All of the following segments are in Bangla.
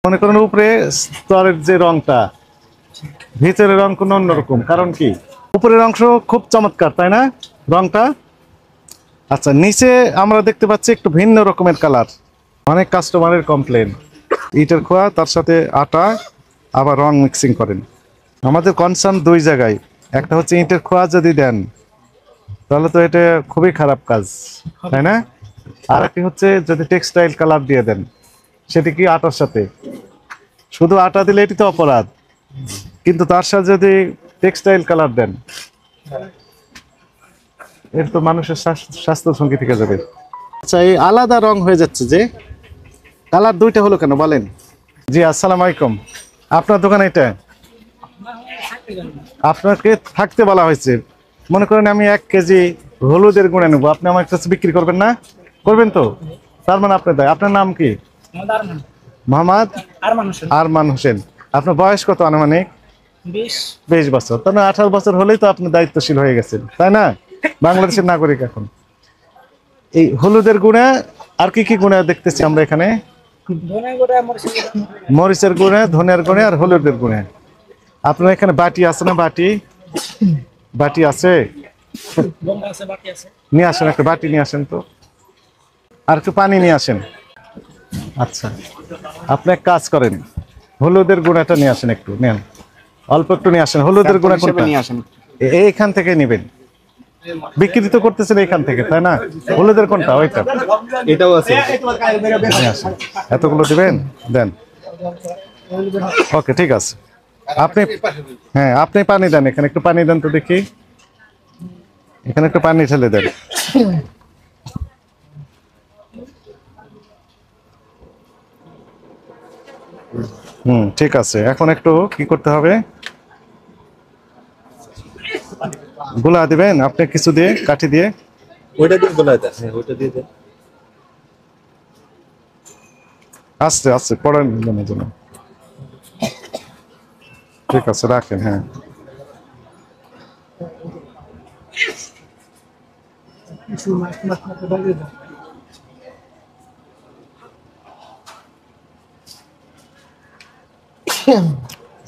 মনে করেন উপরে স্তরের যে রংটা, ভিতরের রং কোনো অন্যরকম। কারণ কি, উপরের অংশ খুব চমৎকার, তাই না রংটা? আচ্ছা, নিচে আমরা দেখতে পাচ্ছি একটু ভিন্ন রকমের কালার। অনেক কাস্টমারের কমপ্লেন, ইটের খোয়া তার সাথে আটা আবার রং মিক্সিং করেন। আমাদের কনসার্ন দুই জায়গায়, একটা হচ্ছে ইটের খোয়া যদি দেন তাহলে তো এটা খুবই খারাপ কাজ, তাই না? আর একটি হচ্ছে যদি টেক্সটাইল কালার দিয়ে দেন, সেটি কি আটার সাথে, শুধু আটা দিলে এটি তো অপরাধ, কিন্তু তার সাথে যদি টেক্সটাইল কালার দেন এর তো মানুষের স্বাস্থ্য ঝুঁকি থেকে যাবে। আচ্ছা, এই আলাদা রং হয়ে যাচ্ছে যে, কালার দুইটা হলো কেন বলেন? জি, আসসালামু আলাইকুম। আপনার দোকান এটা? আপনাকে থাকতে বলা হয়েছে। মনে করেন আমি 1 কেজি হলুদের গুঁড়া নেবো, আপনি আমার কাছে বিক্রি করবেন না? করবেন তো? তার মানে আপনার দায়। আপনার নাম কি? মোহাম্মদ আরমান হোসেন। আপনার বয়স কত আনুমানিক? 20 বছর। তাহলে 18 বছর হলেই তো আপনি দায়িত্বশীল হয়ে গেছেন, তাই না? বাংলাদেশের নাগরিক। এখন এই হলুদের গুঁড়া আর কি কি গুঁড়া দেখতেছি আমরা এখানে? মরিচের গুঁড়া, ধনিয়ার গুঁড়া আর হলুদের গুঁড়া। আপনার এখানে বাটি আছে না? বাটি আছে? নিয়ে আসেন, একটা বাটি নিয়ে আসেন তো, আর একটু পানি নিয়ে আসেন। আচ্ছা, আপনি এক কাজ করেন, হলুদের গুঁড়াটা নিয়ে আসেন, একটু নেন, অল্প একটু নিয়ে আসেন। হলুদের গুঁড়া কোনটা? এইখান থেকে নেবেন, বিক্রি তো করতেছেন এইখান থেকে, তাই না? হলুদের কোনটা? ওইটা? এটাও আছে। নিয়ে আসেন, এতগুলো দিবেন, দেন। ওকে, ঠিক আছে। আপনি, হ্যাঁ, আপনি পানি দেন, এখানে একটু পানি দেন তো দেখি, এখানে একটু পানি ঢেলে দেন। ঠিক আছে। এখন একটু কি করতে হবে, গোলা দিবেন আপনি কিছু দিয়ে, কাঠি দিয়ে। ওইটা দিয়ে গোলায় দেন, ওইটা দিয়ে দেন। আস্তে আস্তে পড়েন জন্য। ঠিক আছে, রাখেন। হ্যাঁ,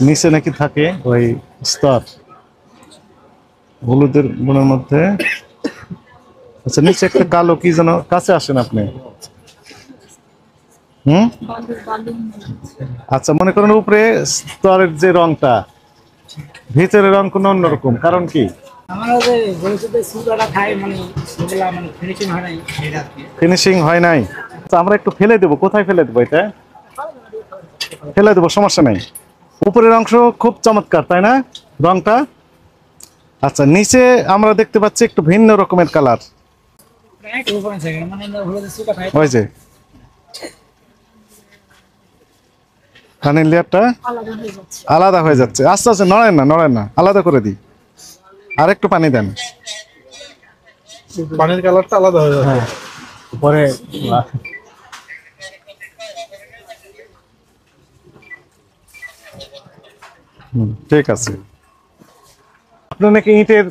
নিচে নাকি থাকে ওই স্তর হলুদের গুণের মধ্যে। আচ্ছা, নিচে একটা কালো কি যেন, কাছে আসেন আপনি। আচ্ছা, মনে করেন উপরে স্তরের যে রংটা, ভিতরের রং কোনো অন্যরকম। কারণ কি, ফিনিশিং হয় নাই। আচ্ছা, আমরা একটু ফেলে দেবো। কোথায় ফেলে দেবো? এটা ফেলে দেবো, সমস্যা নাই। উপরের অংশ খুব চমৎকার, তাই না রংটা? আচ্ছা, নিচে আমরা দেখতে পাচ্ছি একটু ভিন্ন রকমের কালার। ওই যে পানির লেয়ারটা আলাদা হয়ে যাচ্ছে। আস্তে আস্তে, নড়েন না, আলাদা করে দিই। আর একটু পানি দেন, পানির কালারটা আলাদা হয়ে যাবে। হ্যাঁ, উপরে। ঠিক আছে। আপনার নাকি ইটের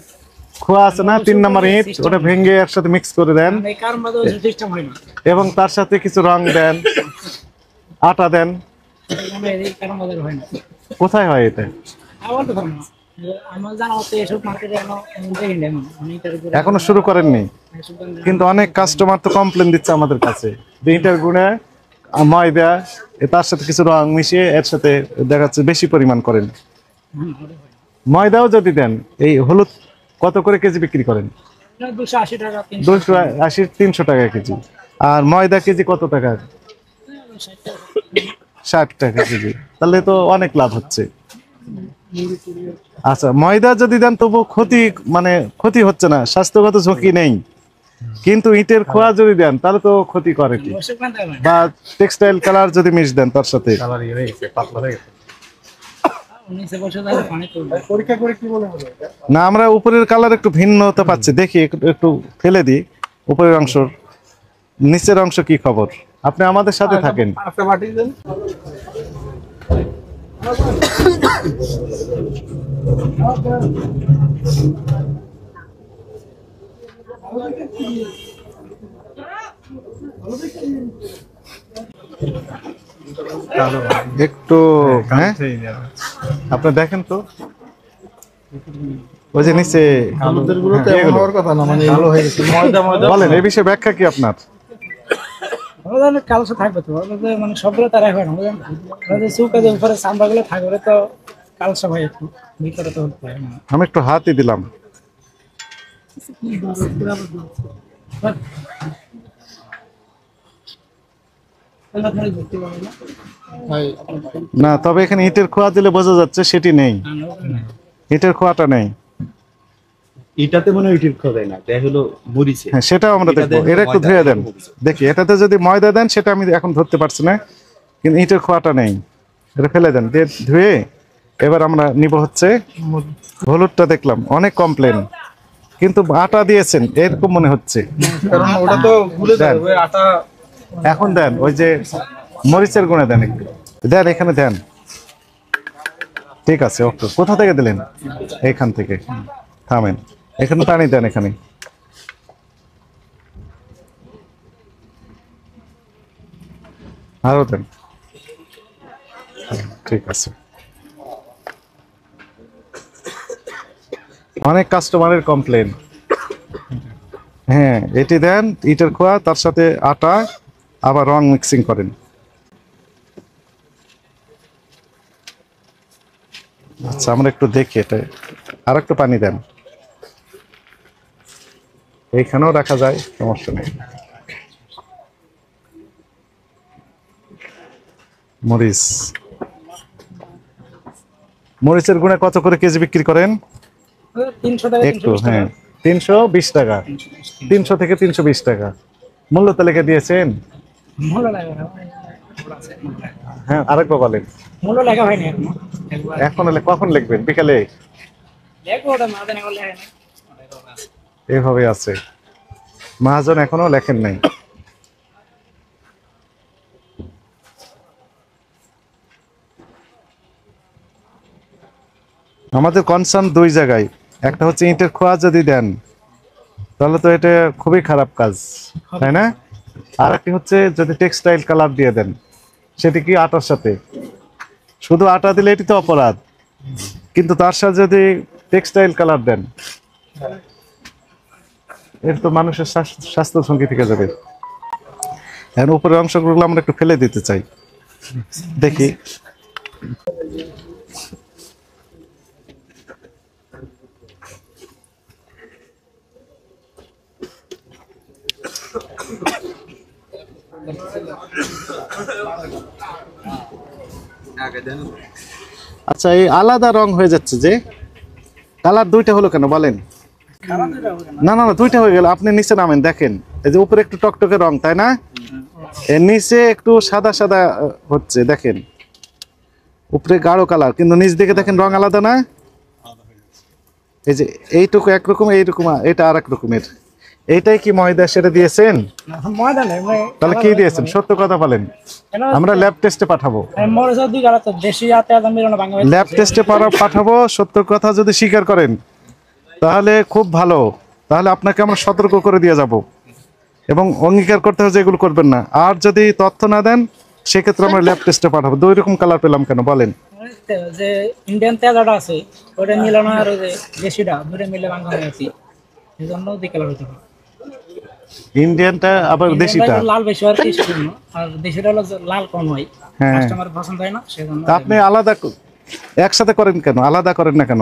খোয়া আছে না, 3 নম্বর ইট, ওটা ভেঙে একসাথে মিক্স করে দেন এবং তার সাথে কিছু রং দেন, আটা দেন। কোথায় হয় এটা? এখনো শুরু করেননি? কিন্তু অনেক কাস্টমার তো কমপ্লেন দিচ্ছে আমাদের কাছে যে ইটের গুঁড়া, ময়দা, তার সাথে কিছু রং মিশিয়ে এর সাথে দেখা যাচ্ছে বেশি পরিমাণ করেন। ময়দাও যদি দেন, এই হলুদ কত করে কেজি বিক্রি করেন? 280, 300 টাকা কেজি। আর ময়দা কেজি কত টাকা? 60 টাকা কেজি। তাহলে তো অনেক লাভ হচ্ছে। আচ্ছা, ময়দা যদি দেন তবু ক্ষতি, মানে ক্ষতি হচ্ছে না, স্বাস্থ্যগত ঝুঁকি নেই। কিন্তু ইটের খোয়া যদি দেন তাহলে তো ক্ষতি করে কি। বা টেক্সটাইল কালার যদি মিশ দেন তার সাথে, না, আমরা উপরের কালার একটু ভিন্নতা পাচ্ছি, দেখি একটু ফেলে দিই উপরের অংশ। নিচের অংশ কি খবর? আপনি আমাদের সাথে থাকেন। একটু হ্যাঁ আপনি দেখেন তো ওই যে নিচে হলুদের গুলো তো হ্যাঁ, এমন হওয়ার কথা না, মানে এগুলো হয়ে গেছে ময়দা ময়দা। বলেন এই বিষয়ে ব্যাখ্যা কি আপনার? ওদের কালসে থাকবে তো ওদের মানে সবগুলো তারা হয় না ওদের চুকা যে উপরে চামড়াগুলো থাকবে তো কালসা হয় একটু ভিতরে তো হয় না আমি একটু হাতই দিলাম। না তবে এখানে ইটের খোয়া দিলে বোঝা যাচ্ছে সেটি নেই, ইটের খোয়াটা নেই। এটাতে মনে হয় ইটির খোদাই না, এটা হলো মরিচে। হ্যাঁ সেটাও আমরা এটা দেখবো, দেখো এটা একটু ময়দা ধুয়ে দেন মরিচে। দেখি। এটাতে যদি ময়দা দেন সেটা আমি এখন ধরতে পারছি না, কিন্তু ইটের খোয়াটা নেই, এটা ফেলে দেন দিয়ে ধুয়ে। এবার আমরা নিব হচ্ছে হলুদটা। দেখলাম অনেক কমপ্লেন, কিন্তু আটা দিয়েছেন এরকম মনে হচ্ছে। কারণ ওটা তো গুলে দেন। যাবে ওই আটা। এখন দেন ওই যে মরিচের গুঁড়া দেন, একটু দেন এখানে দেন। ঠিক আছে ওকে। কোথা থেকে দিলেন? এইখান থেকে। থামেন, এখানে পানি দেন, এখানে আরো দেন। ঠিক আছে। অনেক কাস্টমারের কমপ্লেন। হ্যাঁ এটি দেন, ইটের খোয়া তার সাথে আটা, আবার রং মিক্সিং করেন। আচ্ছা আমরা একটু দেখি এটা। আর একটু পানি দেন, এইখানেও রাখা যায়, সমস্যা নেই। মরিচ, মরিচের গুঁড়া কত করে কেজি বিক্রি করেন? 300 টাকা একটু হ্যাঁ 320 টাকা, 300 থেকে 320 টাকা মূল্য তালিকা দিয়েছেন। মূল্য লাগা না হ্যাঁ আরেকবার বলেন। মূল্য লাগা হয়নি এখনো একবার এখন হলে কখন লিখবেন? বিকালে? দেখো ওটা মাঝে না করলে হয় না এভাবে আছে, মহাজন এখনো লেখেন নাই। আমাদের কনসার্ন দুই জায়গায়, একটা হচ্ছে ইটের খোয়া যদি দেন তাহলে তো এটা খুবই খারাপ কাজ, তাই না? আর একটি হচ্ছে যদি টেক্সটাইল কালার দিয়ে দেন, সেটি কি আটার সাথে? শুধু আটা দিলে এটি তো অপরাধ, কিন্তু তার সাথে যদি টেক্সটাইল কালার দেন এর তো মানুষের স্বাস্থ্য ঝুঁকি থেকে যাবে। এখন উপরের অংশগুলো আমরা একটু ফেলে দিতে চাই, দেখি। আচ্ছা এই আলাদা রং হয়ে যাচ্ছে যে, কালার দুইটা হলো কেন বলেন? না না না দুইটা হয়ে গেল। আপনি নিচে নামেন, দেখেন এই যে উপরে একটু টকটকে রং, তাই না? এর নিচে একটু সাদা সাদা হচ্ছে, দেখেন উপরে গাঢ় কালার, কিন্তু নিচ দিকে দেখেন রং আলাদা না? এই যে এইটুকু একরকম, এইরকম এটা আর এক রকমের। এইটাই কি ময়দা সেটা দিয়েছেন? ময়দা নেই তাহলে কি দিয়েছেন? সত্য কথা বলেন, আমরা ল্যাব টেস্টে পাঠাবো। মরিচ দুই গালা তো দেশি আতে আদা মিলানো বাংলা ল্যাব টেস্টে পাঠাবো। সত্য কথা যদি স্বীকার করেন তাহলে খুব ভালো, তাহলে আপনাকে আমরা সতর্ক করে দিয়ে যাব এবং অঙ্গীকার করতে হবে যে এগুলো করবেন না। আর যদি তথ্য না দেন সেক্ষেত্রে আমরা ল্যাব টেস্টে পাঠাবো। দুই রকম কালার পেলাম কেন বলেন? যে ইন্ডিয়ান তেজাটা আছে ওটা মিলানো আর ওই যে দেশিটা দুটো মিলে বাংলা হয়েছে এই জন্য দুই কালার হতে হবে। ইন্ডিয়ানটা আবার দেশিটা লাল বেশি আর কি সেজন্য, আর দেশিটা হলো যে লাল কম হয়, হ্যাঁ। কাস্টমার পছন্দ হয় না সেজন্য। তা আপনি আলাদা একসাথে করেন কেন? আলাদা করেন না কেন?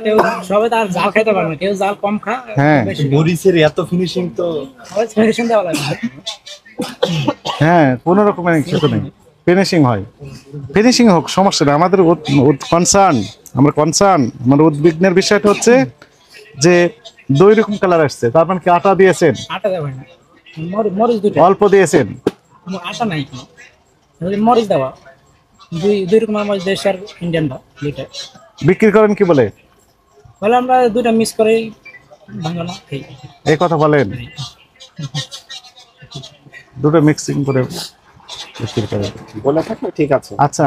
কেউ সবাই তার জাল খাইতে পারে না, কেউ জাল কম খা হ্যাঁ। বেশি মরিচের এত ফিনিশিং তো মেডিসিন দেওয়া লাগে। হ্যাঁ কোনো রকমের কিছু নেই, ফিনিশিং হয়। ফিনিশিং হোক, সমস্যা নেই। আমাদের কনসার্ন, আমাদের উদ্বিগ্নের বিষয়টা হচ্ছে যে দুই রকম কালার আসছে, তার মানে কি আটা দিয়েছেন? আটা দেওয়া হয় না, মরিচ দুটো অল্প দিয়েছেন? আটা নাই কোনো, মরিচ দেওয়া দুই রকমের মরিচ, দেশি আর ইন্ডিয়ানটা দুইটা। বিক্রি করেন কি বলে? বলে আমরা দুইটা মিক্স করে বাংলা খাই। এই কথা বলেন, দুটো মিক্সিং করে বিক্রি করেন বলে থাকলে ঠিক আছে। আচ্ছা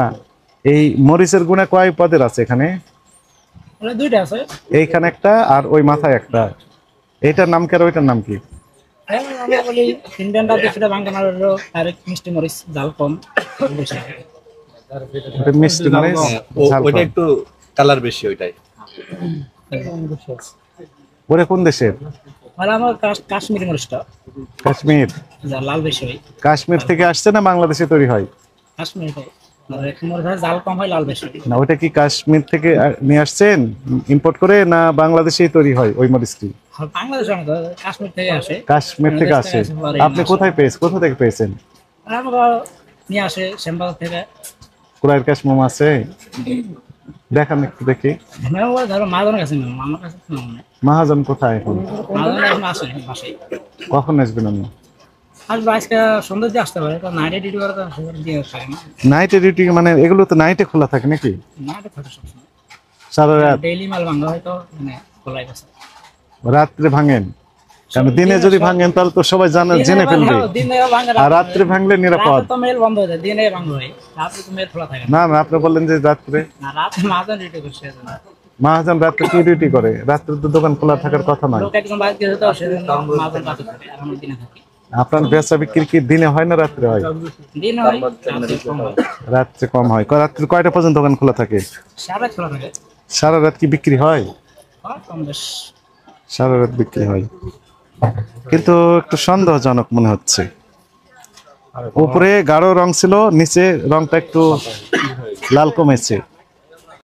এই মরিচের গুণা কয় পদের আছে এখানে? দুইটা আছে, এইখানে একটা আর ওই মাথায় একটা। এইটার নাম কি আর ওইটার নাম কি? আমরা বলি ইন্ডিয়ানটা কিছুটা বাঙ্গা মারলো আর মিষ্টি মরিচ জাল কম বেশি। এটা মিষ্টি মানে ঝাল ওইটা কম। একটু কালার বেশি ওইটাই। ওরে কোন দেশের? আর আমার কাশ্মীরি মরিচটা কাশ্মীর। যা লাল বেশি হয়। কাশ্মীর থেকে আসছে না বাংলাদেশে তৈরি হয়? কাশ্মীরটাই মানে মরিচ জাল কম হয় লাল বেশি। না ওটা কি কাশ্মীর থেকে নিয়ে আসছেন ইম্পোর্ট করে, না বাংলাদেশেই তৈরি হয় ওই মরিচটি? আর বাংলাদেশে না তো, কাশ্মীর থেকে আসে। কাশ্মীর থেকে আসে। আপনি কোথায় পেয়েছেন, কোথা থেকে পেয়েছেন? আর আমরা নিয়ে আসে শ্যামবাগ থেকে। কুরাইয়ের কাশ্মীর আছে, দেখান একটু দেখি। আমরা ধরো মাদনের কাছে নিলাম, আমার কাছে তো নেই। মহাজন কোথায় এখন? মাদনের এখন আসে বাসায়। কখন আসবেন আপনি? আসবে আজকে সন্ধ্যের দিয়ে আসতে পারে, কারণ নাইটে ডিউটি করে তো সেখানে দিয়ে থাকে না। নাইটে ডিউটি মানে এগুলো তো নাইটে খোলা থাকে নাকি? নাইটে থাকে সবসময়। সারা রাত? ডেইলি মাল ভাঙা হয় তো মানে খোলাই গেছে। রাত্রে ভাঙেন? কারণ দিনে যদি ভাঙেন তাহলে তো সবাই জেনে ফেলবে, দিনে ভাঙা, আর রাত্রে ভাঙলে নিরাপদ। রাতে তো মেল বন্ধ হয়ে যায়, দিনে ভাঙা হয়, রাতে তো মেল খোলা থাকে না। না না, আপনি বললেন যে রাত্রে। না, রাতে মাদন ডিউটি করছে এজন্য। মহাজন রাত্রে কি ডিউটি করে? রাত্রে তো দোকান খোলা থাকার কথা নয়। লোক একজন বাইরে গেছে তো সেজন্য মাদন কাজ করে, আর আমরা দিনে থাকি। আপনার বেচা বিক্রি কি দিনে হয় না রাত্রে হয়? দিন হয়, রাতে কম হয়। রাত্রে কম হয়। রাত্রে কয়টা পর্যন্ত দোকান খোলা থাকে? সারা খোলা থাকে। সারা রাত কি বিক্রি হয়? হয় কম বেশ। সারা রাত বিক্রি হয়, কিন্তু একটু সন্দেহজনক মনে হচ্ছে। উপরে গাঢ় রং ছিল, নিচে রংটা একটু লাল কমেছে।